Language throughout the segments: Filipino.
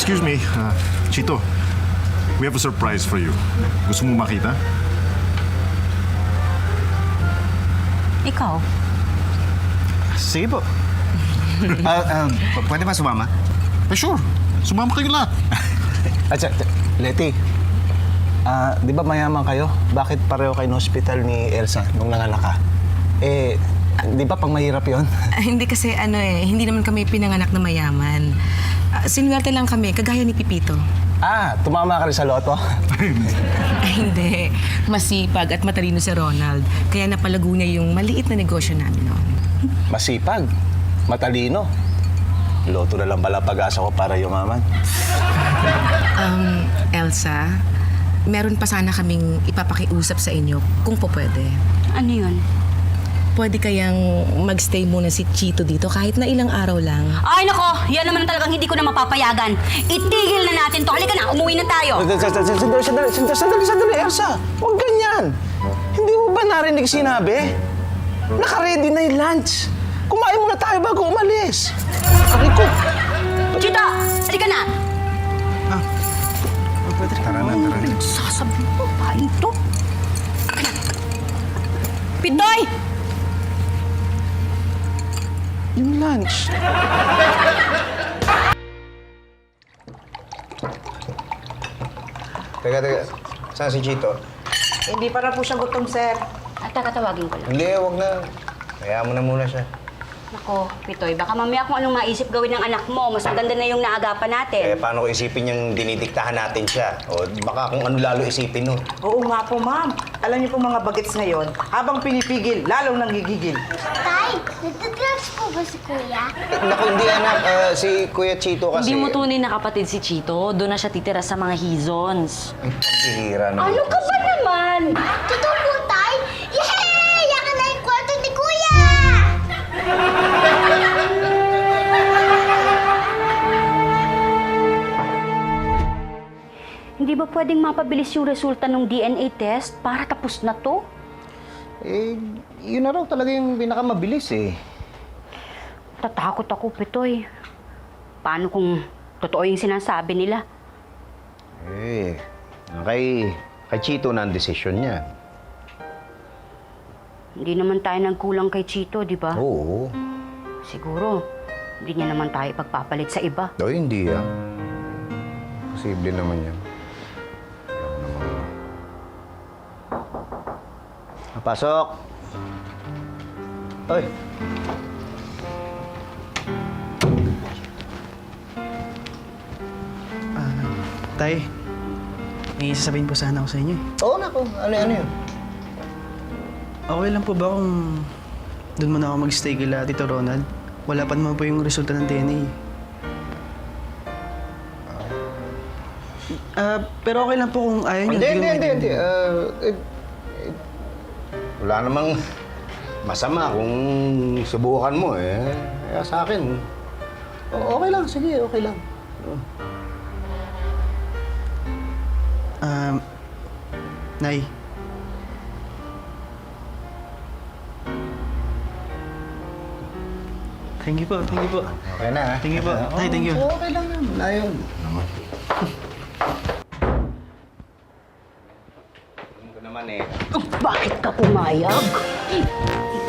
Excuse me, Chito. We have a surprise for you. Gusto mo makita? Ikaw? Sige po. Pwede ba sumama? Sure. Sumama kayo lahat. Leti, di ba mayaman kayo? Bakit pareho kayo ng hospital ni Elsa nung nanganak ka? Di ba pang mahirap yon? Hindi kasi hindi naman kami pinanganak na mayaman. Sinuwerte lang kami, kagaya ni Pipito. Tumama ka rin sa loto? Hindi. Masipag at matalino si Ronald. Kaya napalago niya yung maliit na negosyo namin noon. Masipag, matalino. Loto na lang pala pag-asa ko para yumaman. Elsa, meron pa sana kaming ipapakiusap sa inyo kung po pwede. Ano yun? Pwede kayang magstay muna si Chito dito kahit na ilang araw lang. Ay, nako! Yan naman talagang hindi ko na mapapayagan. Itigil na natin to. Halika na, umuwi na tayo. Sandali, Elsa. Huwag ganyan. Hindi mo ba narinig sinabi? Naka-ready na yung lunch. Kumain muna tayo bago umalis. Aray ko. Chito! Halika na! Tara na. Sasabi mo pa ito? Pitoy! Yung lunch. Teka. Saan si Chito? Hindi pa na po siya gutom, sir. At tatawagin ko lang. Hindi, huwag na. Kaya mo na muna siya. Nako, Pitoy, baka mamaya kung anong maisip gawin ng anak mo, mas maganda na yung naagapan natin. Paano ko isipin yung dinidiktahan natin siya? O baka kung ano lalo isipin nun. Oo nga po, ma'am. Alam niyo po mga bagets ngayon, habang pinipigil, lalong nanggigigil. Tay, nagdadrugs po ba si Kuya? Naku, hindi anak. Si Kuya Chito kasi... Hindi mo tunay na kapatid si Chito. Doon na siya titira sa mga Hizons. Ay, pagbihira naman. Ano ka ba naman? Totoo po, Tay? Yay! Yakan na yung kwarto ni Kuya! Hindi ba pwedeng mapabilis yung resulta ng DNA test para tapos na to? Yun na raw talaga yung pinakamabilis eh. Tatakot ako, Pitoy. Paano kung totoo yung sinasabi nila? Kay Chito na ang desisyon niya. Hindi naman tayo nagkulang kay Chito, di ba? Oo. Siguro, hindi niya naman tayo pagpapalit sa iba. Hindi Posible naman yan. Pasok! Oy! Tay, may sasabihin po sana ako sa inyo. Oo, naku. Ano yun? Okay lang po ba kung doon muna ako mag-stay kila Tito Ronald? Wala pa naman po yung resulta ng DNA. Pero okay lang po kung ayaw niyo. Hindi. Wala namang masama kung subukan mo eh. Kaya sa akin, okay lang. Sige, okay lang. Nay. Thank you po. Okay na, ha? Thank you po. Tay, thank you. Okay lang yan. Ayun. Tingin ko naman eh. Bakit ka pumayag?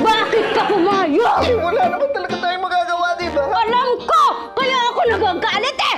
Bakit ka pumayag? Wala naman talaga tayong magagawa, di ba? Alam ko! Kaya ako nagagalit eh!